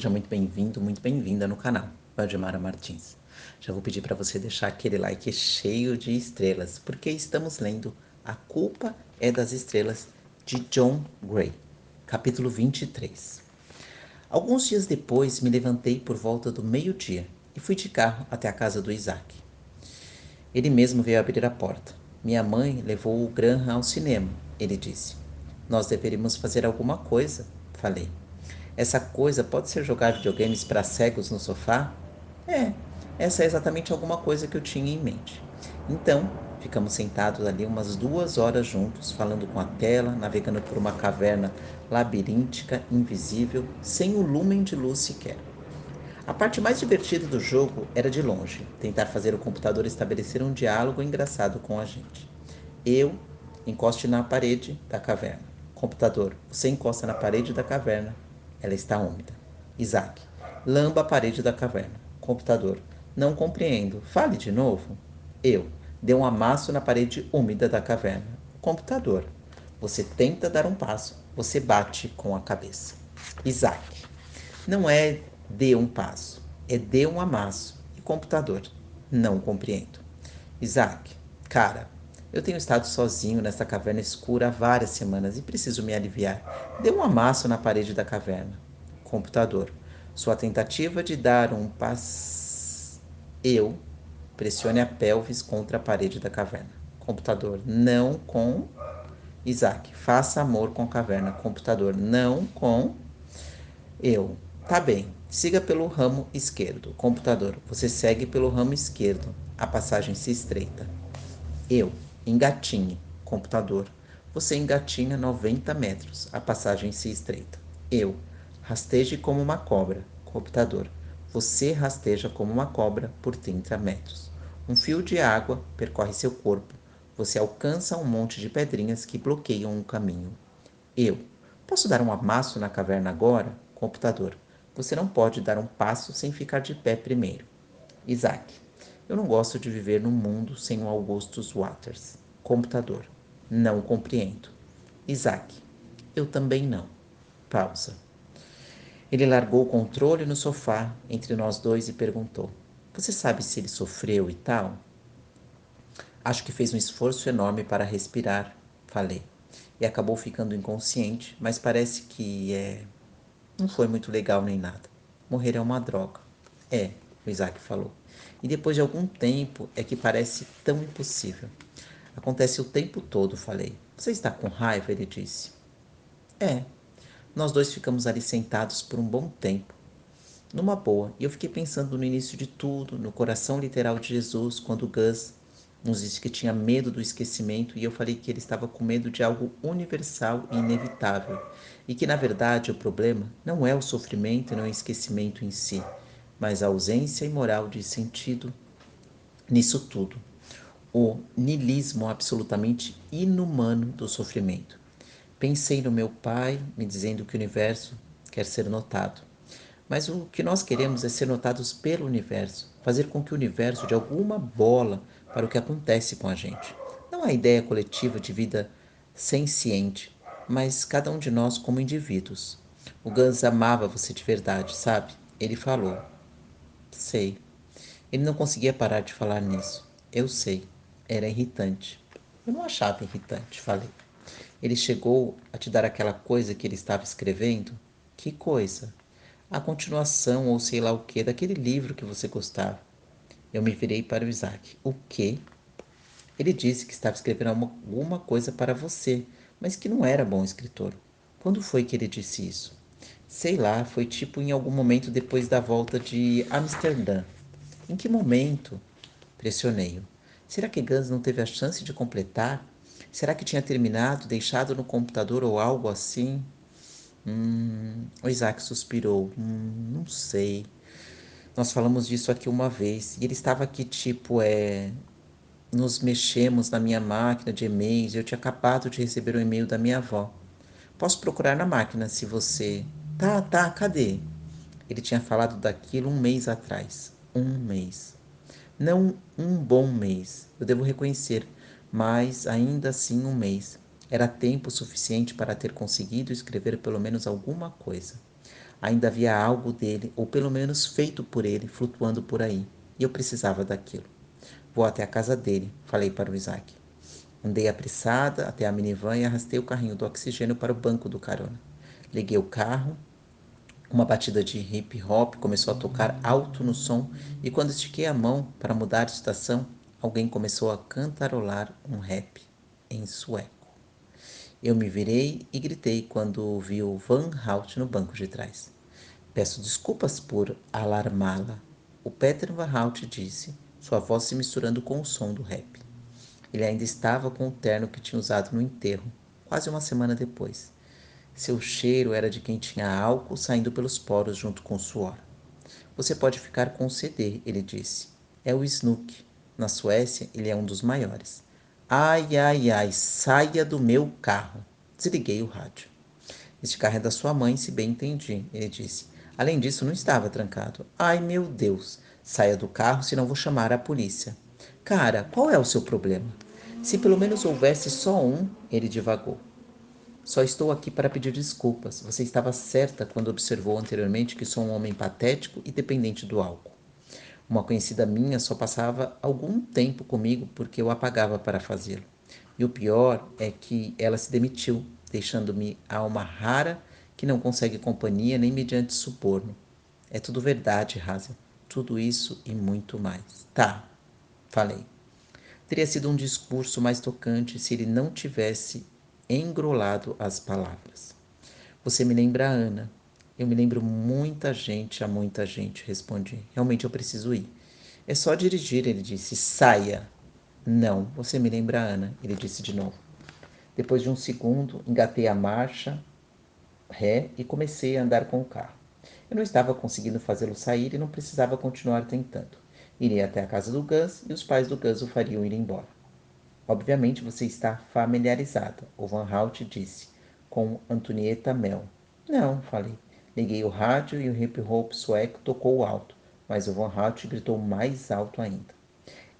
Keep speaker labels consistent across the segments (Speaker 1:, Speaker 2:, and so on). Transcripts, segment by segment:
Speaker 1: Seja muito bem-vindo, muito bem-vinda no canal Valdemara Martins. Já vou pedir para você deixar aquele like cheio de estrelas, porque estamos lendo A Culpa é das Estrelas, de John Gray, capítulo 23. Alguns dias depois, me levantei por volta do meio-dia e fui de carro até a casa do Isaac. Ele mesmo veio abrir a porta. Minha mãe levou o Graham ao cinema, ele disse. Nós deveríamos fazer alguma coisa, falei. Essa coisa pode ser jogar videogames para cegos no sofá? É, essa é exatamente alguma coisa que eu tinha em mente. Então, ficamos sentados ali umas 2 horas juntos, falando com a tela, navegando por uma caverna labiríntica, invisível, sem o lumen de luz sequer. A parte mais divertida do jogo era de longe, tentar fazer o computador estabelecer um diálogo engraçado com a gente. Eu encoste na parede da caverna. Computador, você encosta na parede da caverna. Ela está úmida. Isaac, lamba a parede da caverna. Computador, não compreendo. Fale de novo. Eu, dê um amasso na parede úmida da caverna. Computador, você tenta dar um passo, você bate com a cabeça. Isaac, não é dê um passo, é dê um amasso. E computador, não compreendo. Isaac, cara, eu tenho estado sozinho nesta caverna escura há várias semanas e preciso me aliviar. Dê um amasso na parede da caverna. Computador, sua tentativa de dar um passo. Eu pressione a pelvis contra a parede da caverna. Computador, não com. Isaac, faça amor com a caverna. Computador, não com. Eu, tá bem. Siga pelo ramo esquerdo. Computador, você segue pelo ramo esquerdo. A passagem se estreita. Eu, engatinhe. Computador, você engatinha 90 metros. A passagem se estreita. Eu, rasteje como uma cobra. Computador, você rasteja como uma cobra por 30 metros. Um fio de água percorre seu corpo. Você alcança um monte de pedrinhas que bloqueiam o caminho. Eu, posso dar um amasso na caverna agora? Computador, você não pode dar um passo sem ficar de pé primeiro. Isaac, eu não gosto de viver num mundo sem o Augustus Waters. Computador, não compreendo. Isaac, eu também não. Pausa. Ele largou o controle no sofá entre nós dois e perguntou: Você sabe se ele sofreu e tal? Acho que fez um esforço enorme para respirar, falei. E acabou ficando inconsciente, mas parece que não foi muito legal nem nada. Morrer é uma droga. É, o Isaac falou. E depois de algum tempo é que parece tão impossível. Acontece o tempo todo, falei. Você está com raiva? Ele disse. É. Nós dois ficamos ali sentados por um bom tempo, numa boa, e eu fiquei pensando no início de tudo, no coração literal de Jesus, quando Gus nos disse que tinha medo do esquecimento e eu falei que ele estava com medo de algo universal e inevitável, e que na verdade o problema não é o sofrimento e não o esquecimento em si, mas a ausência imoral de sentido nisso tudo, o niilismo absolutamente inumano do sofrimento. Pensei no meu pai me dizendo que o universo quer ser notado. Mas o que nós queremos é ser notados pelo universo, fazer com que o universo dê alguma bola para o que acontece com a gente. Não a ideia coletiva de vida senciente, mas cada um de nós como indivíduos. O Gans amava você de verdade, sabe? Ele falou. Sei. Ele não conseguia parar de falar nisso. Eu sei. Era irritante. Eu não achava irritante, falei. Ele chegou a te dar aquela coisa que ele estava escrevendo? Que coisa? A continuação ou sei lá o que daquele livro que você gostava. Eu me virei para o Isaac. O quê? Ele disse que estava escrevendo alguma coisa para você, mas que não era bom escritor. Quando foi que ele disse isso? Sei lá, foi tipo em algum momento depois da volta de Amsterdã. Em que momento? Pressionei-o. Será que Gans não teve a chance de completar? Será que tinha terminado, deixado no computador ou algo assim? O Isaac suspirou. Não sei. Nós falamos disso aqui uma vez. E ele estava aqui, tipo, nos mexemos na minha máquina de e-mails. Eu tinha acabado de receber um e-mail da minha avó. Posso procurar na máquina se você. Tá, tá, cadê? Ele tinha falado daquilo um mês atrás. Um mês. Não um bom mês, eu devo reconhecer, mas ainda assim um mês. Era tempo suficiente para ter conseguido escrever pelo menos alguma coisa. Ainda havia algo dele, ou pelo menos feito por ele, flutuando por aí. E eu precisava daquilo. Vou até a casa dele, falei para o Isaac. Andei apressada até a minivan e arrastei o carrinho do oxigênio para o banco do carona. Liguei o carro, uma batida de hip hop começou a tocar alto no som e quando estiquei a mão para mudar de estação, alguém começou a cantarolar um rap em sueco. Eu me virei e gritei quando vi o Van Hout no banco de trás. Peço desculpas por alarmá-la. O Peter Van Hout disse, sua voz se misturando com o som do rap. Ele ainda estava com o terno que tinha usado no enterro, quase uma semana depois. Seu cheiro era de quem tinha álcool saindo pelos poros junto com o suor. Você pode ficar com o CD, ele disse. É o Snook. Na Suécia, ele é um dos maiores. Ai, ai, ai, saia do meu carro. Desliguei o rádio. Este carro é da sua mãe, se bem entendi, ele disse. Além disso, não estava trancado. Ai, meu Deus. Saia do carro, senão vou chamar a polícia. Cara, qual é o seu problema? Se pelo menos houvesse só um, ele divagou. Só estou aqui para pedir desculpas. Você estava certa quando observou anteriormente que sou um homem patético e dependente do álcool. Uma conhecida minha só passava algum tempo comigo porque eu a pagava para fazê-lo. E o pior é que ela se demitiu, deixando-me alma rara que não consegue companhia nem mediante suborno. É tudo verdade, Hazel. Tudo isso e muito mais. Tá, falei. Teria sido um discurso mais tocante se ele não tivesse engrolado as palavras. Você me lembra a Ana. Eu me lembro a muita gente, respondi. Realmente eu preciso ir. É só dirigir, ele disse. Saia. Não, você me lembra a Ana, ele disse de novo. Depois de um segundo, engatei a marcha, ré e comecei a andar com o carro. Eu não estava conseguindo fazê-lo sair e não precisava continuar tentando. Iria até a casa do Gus e os pais do Gus o fariam ir embora. Obviamente você está familiarizada, o Van Hout disse, com Antonieta Mel. Não, falei. Liguei o rádio e o hip-hop sueco tocou alto, mas o Van Hout gritou mais alto ainda.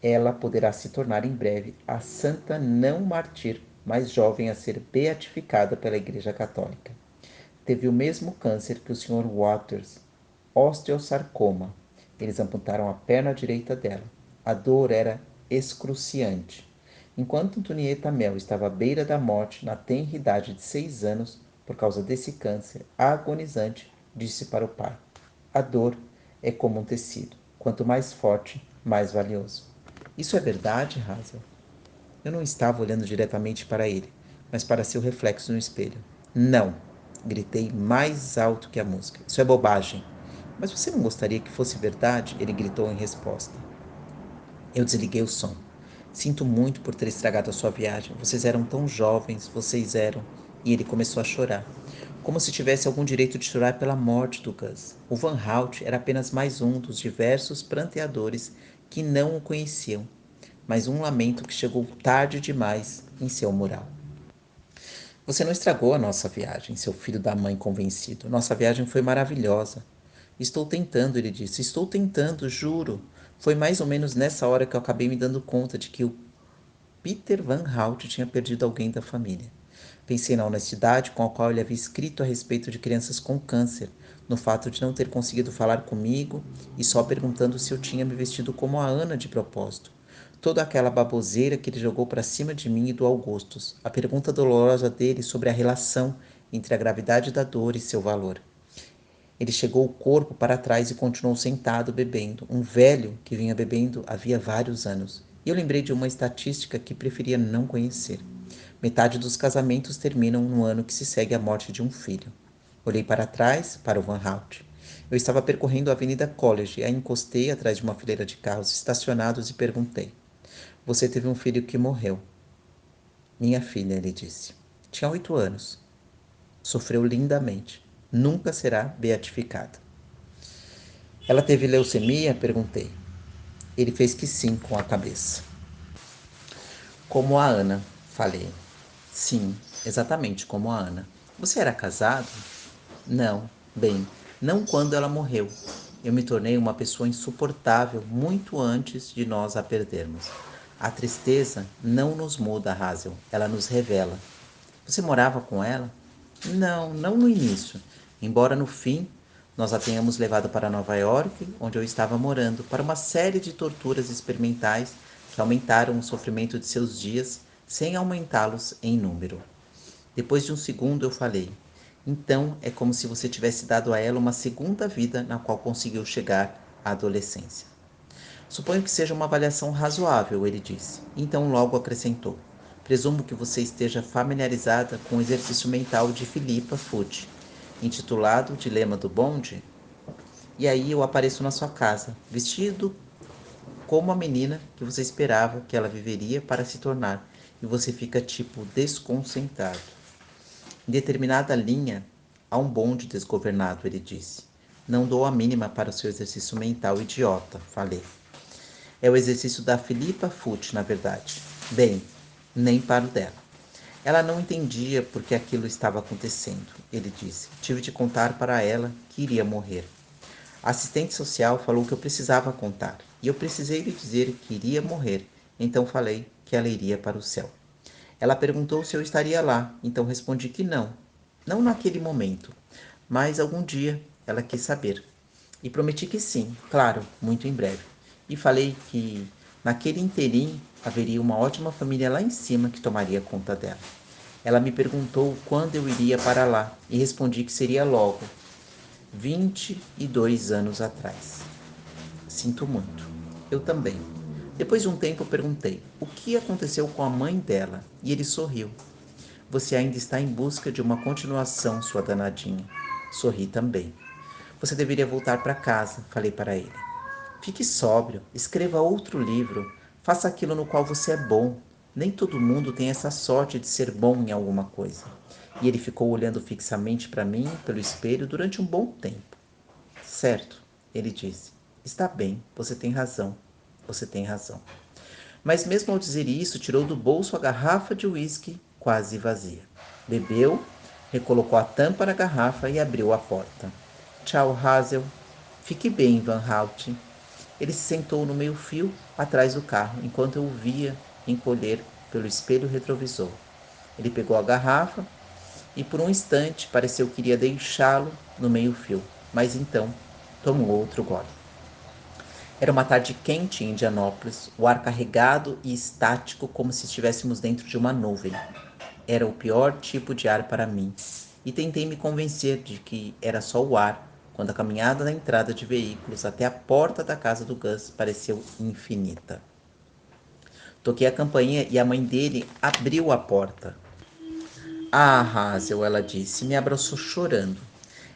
Speaker 1: Ela poderá se tornar em breve a santa não mártir mais jovem a ser beatificada pela Igreja Católica. Teve o mesmo câncer que o Sr. Waters, osteosarcoma. Eles amputaram a perna direita dela. A dor era excruciante. Enquanto Antonieta Mel estava à beira da morte, na tenra idade de 6 anos, por causa desse câncer agonizante, disse para o pai: a dor é como um tecido. Quanto mais forte, mais valioso. Isso é verdade, Hazel? Eu não estava olhando diretamente para ele, mas para seu reflexo no espelho. Não! Gritei mais alto que a música. Isso é bobagem. Mas você não gostaria que fosse verdade? Ele gritou em resposta. Eu desliguei o som. Sinto muito por ter estragado a sua viagem. Vocês eram tão jovens, vocês eram. E ele começou a chorar. Como se tivesse algum direito de chorar pela morte do Gus. O Van Hout era apenas mais um dos diversos pranteadores que não o conheciam, mas um lamento que chegou tarde demais em seu mural. Você não estragou a nossa viagem, seu filho da mãe convencido. Nossa viagem foi maravilhosa. Estou tentando, ele disse. Estou tentando, juro. Foi mais ou menos nessa hora que eu acabei me dando conta de que o Peter Van Hout tinha perdido alguém da família. Pensei na honestidade com a qual ele havia escrito a respeito de crianças com câncer, no fato de não ter conseguido falar comigo e só perguntando se eu tinha me vestido como a Ana de propósito. Toda aquela baboseira que ele jogou para cima de mim e do Augustus. A pergunta dolorosa dele sobre a relação entre a gravidade da dor e seu valor. Ele chegou o corpo para trás e continuou sentado bebendo, um velho que vinha bebendo havia vários anos. E eu lembrei de uma estatística que preferia não conhecer. Metade dos casamentos terminam no ano que se segue à morte de um filho. Olhei para trás, para o Van Hout. Eu estava percorrendo a Avenida College, aí encostei atrás de uma fileira de carros estacionados e perguntei: você teve um filho que morreu. Minha filha, ele disse. Tinha 8 anos. Sofreu lindamente. Nunca será beatificada. Ela teve leucemia? Perguntei. Ele fez que sim com a cabeça. Como a Ana, falei. Sim, exatamente como a Ana. Você era casado? Não. Bem, não quando ela morreu. Eu me tornei uma pessoa insuportável muito antes de nós a perdermos. A tristeza não nos muda, Hazel. Ela nos revela. Você morava com ela? Não, não no início. Embora no fim, nós a tenhamos levado para Nova York, onde eu estava morando, para uma série de torturas experimentais que aumentaram o sofrimento de seus dias sem aumentá-los em número. Depois de um segundo, eu falei: então é como se você tivesse dado a ela uma segunda vida na qual conseguiu chegar à adolescência. Suponho que seja uma avaliação razoável, ele disse. Então logo acrescentou: presumo que você esteja familiarizada com o exercício mental de Philippa Foot, intitulado Dilema do Bonde? E aí eu apareço na sua casa, vestido como a menina que você esperava que ela viveria para se tornar, e você fica tipo desconcentrado. Em determinada linha, há um bonde desgovernado, ele disse. Não dou a mínima para o seu exercício mental idiota, falei. É o exercício da Philippa Foot, na verdade. Bem, nem para o dela. Ela não entendia por que aquilo estava acontecendo, ele disse. Tive de contar para ela que iria morrer. A assistente social falou que eu precisava contar, e eu precisei lhe dizer que iria morrer, então falei que ela iria para o céu. Ela perguntou se eu estaria lá, então respondi que não. Não naquele momento, mas algum dia ela quis saber. E prometi que sim, claro, muito em breve. E falei que naquele interim haveria uma ótima família lá em cima que tomaria conta dela. Ela me perguntou quando eu iria para lá e respondi que seria logo, 22 anos atrás. Sinto muito. Eu também. Depois de um tempo, perguntei o que aconteceu com a mãe dela e ele sorriu. Você ainda está em busca de uma continuação, sua danadinha. Sorri também. Você deveria voltar para casa, falei para ele. Fique sóbrio, escreva outro livro, faça aquilo no qual você é bom. Nem todo mundo tem essa sorte de ser bom em alguma coisa. E ele ficou olhando fixamente para mim pelo espelho durante um bom tempo. Certo, ele disse. Está bem, você tem razão. Você tem razão. Mas mesmo ao dizer isso, tirou do bolso a garrafa de uísque quase vazia. Bebeu, recolocou a tampa na garrafa e abriu a porta. Tchau, Hazel. Fique bem, Van Hout. Ele se sentou no meio-fio, atrás do carro, enquanto eu o via encolher pelo espelho retrovisor. Ele pegou a garrafa e por um instante pareceu que iria deixá-lo no meio-fio, mas então tomou outro gole. Era uma tarde quente em Indianópolis, o ar carregado e estático como se estivéssemos dentro de uma nuvem. Era o pior tipo de ar para mim, e tentei me convencer de que era só o ar, quando a caminhada da entrada de veículos até a porta da casa do Gus pareceu infinita. Toquei a campainha e a mãe dele abriu a porta. Ah, Hazel, ela disse, me abraçou chorando.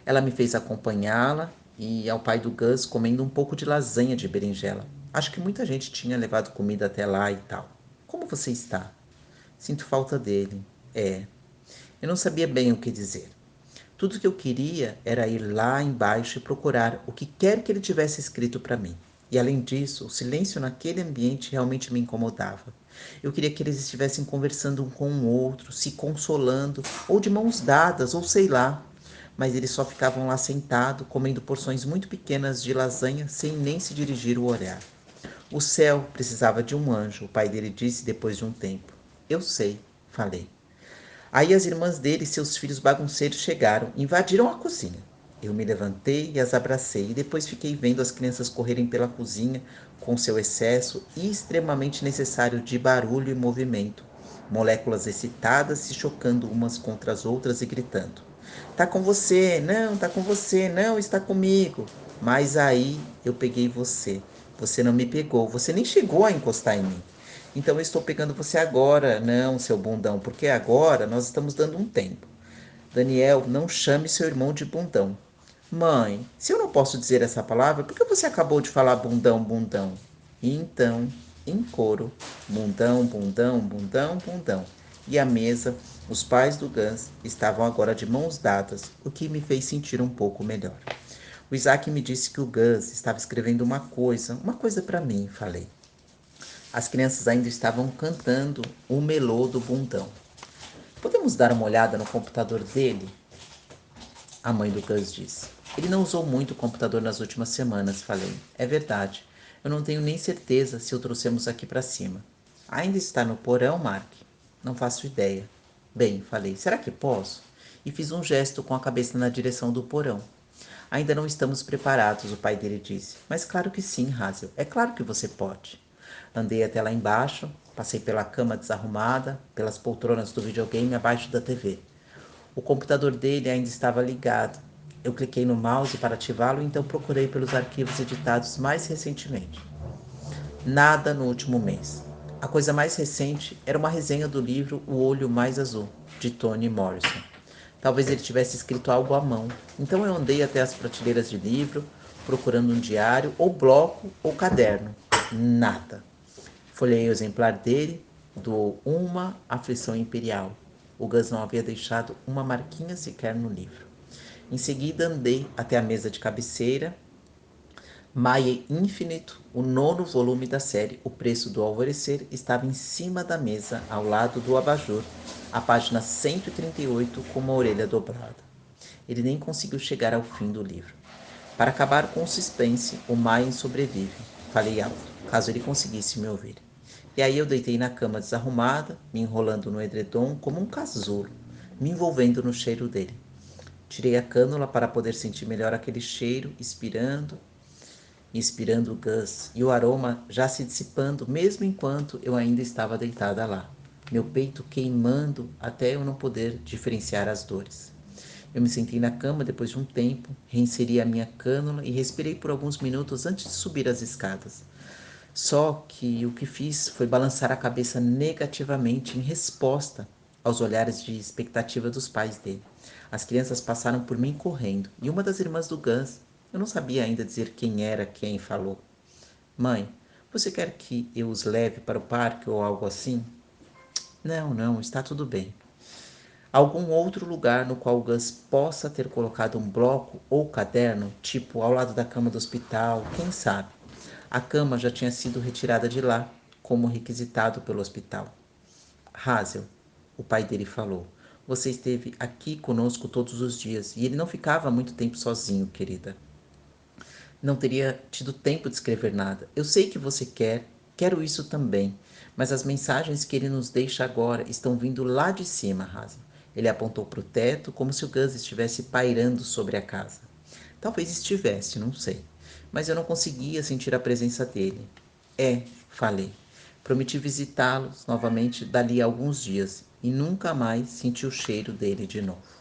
Speaker 1: Ela me fez acompanhá-la e ao pai do Gus comendo um pouco de lasanha de berinjela. Acho que muita gente tinha levado comida até lá e tal. Como você está? Sinto falta dele. É. Eu não sabia bem o que dizer. Tudo que eu queria era ir lá embaixo e procurar o que quer que ele tivesse escrito para mim. E além disso, o silêncio naquele ambiente realmente me incomodava. Eu queria que eles estivessem conversando um com o outro, se consolando, ou de mãos dadas, ou sei lá. Mas eles só ficavam lá sentados, comendo porções muito pequenas de lasanha, sem nem se dirigir o olhar. O céu precisava de um anjo, o pai dele disse depois de um tempo. Eu sei, falei. Aí as irmãs dele e seus filhos bagunceiros chegaram, invadiram a cozinha. Eu me levantei e as abracei, e depois fiquei vendo as crianças correrem pela cozinha com seu excesso extremamente necessário de barulho e movimento. Moléculas excitadas se chocando umas contra as outras e gritando. Tá com você, não, tá com você, não, está comigo. Mas aí eu peguei você. Você não me pegou, você nem chegou a encostar em mim. Então eu estou pegando você agora, não, seu bundão, porque agora nós estamos dando um tempo. Daniel, não chame seu irmão de bundão. Mãe, se eu não posso dizer essa palavra, por que você acabou de falar bundão, bundão? E então, em coro, bundão, bundão, bundão, bundão. E à mesa, os pais do Gans estavam agora de mãos dadas, o que me fez sentir um pouco melhor. O Isaac me disse que o Gus estava escrevendo uma coisa para mim, falei. As crianças ainda estavam cantando o melô do bundão. Podemos dar uma olhada no computador dele? A mãe do Gus disse. Ele não usou muito o computador nas últimas semanas, falei. É verdade. Eu não tenho nem certeza se o trouxemos aqui para cima. Ainda está no porão, Mark? Não faço ideia. Bem, falei, será que posso? E fiz um gesto com a cabeça na direção do porão. Ainda não estamos preparados, o pai dele disse. Mas claro que sim, Hazel. É claro que você pode. Andei até lá embaixo, passei pela cama desarrumada, pelas poltronas do videogame abaixo da TV. O computador dele ainda estava ligado. Eu cliquei no mouse para ativá-lo e então procurei pelos arquivos editados mais recentemente. Nada no último mês. A coisa mais recente era uma resenha do livro O Olho Mais Azul, de Toni Morrison. Talvez ele tivesse escrito algo à mão. Então eu andei até as prateleiras de livro, procurando um diário, ou bloco, ou caderno. Nada. Folhei o exemplar dele, do Uma Aflição Imperial. O Gus não havia deixado uma marquinha sequer no livro. Em seguida andei até a mesa de cabeceira. Maia Infinite, o nono volume da série O Preço do Alvorecer, estava em cima da mesa, ao lado do abajur, a página 138 com uma orelha dobrada. Ele nem conseguiu chegar ao fim do livro. Para acabar com o suspense, o Maien sobrevive. Falei alto, caso ele conseguisse me ouvir. E aí eu deitei na cama desarrumada, me enrolando no edredom como um casulo, me envolvendo no cheiro dele. Tirei a cânula para poder sentir melhor aquele cheiro, inspirando o Gus, e o aroma já se dissipando, mesmo enquanto eu ainda estava deitada lá. Meu peito queimando até eu não poder diferenciar as dores. Eu me sentei na cama depois de um tempo, reinseri a minha cânula e respirei por alguns minutos antes de subir as escadas. Só que o que fiz foi balançar a cabeça negativamente em resposta aos olhares de expectativa dos pais dele. As crianças passaram por mim correndo, e uma das irmãs do Gus, eu não sabia ainda dizer quem era quem, falou: Mãe, você quer que eu os leve para o parque ou algo assim? Não, não, está tudo bem. Algum outro lugar no qual o Gus possa ter colocado um bloco ou caderno, tipo ao lado da cama do hospital, quem sabe? A cama já tinha sido retirada de lá, como requisitado pelo hospital. Hazel, o pai dele falou, você esteve aqui conosco todos os dias e ele não ficava muito tempo sozinho, querida. Não teria tido tempo de escrever nada. Eu sei que você quer, quero isso também, mas as mensagens que ele nos deixa agora estão vindo lá de cima, Hazel. Ele apontou para o teto, como se o Gus estivesse pairando sobre a casa. Talvez estivesse, não sei. Mas eu não conseguia sentir a presença dele. É, falei. Prometi visitá-los novamente dali a alguns dias e nunca mais senti o cheiro dele de novo.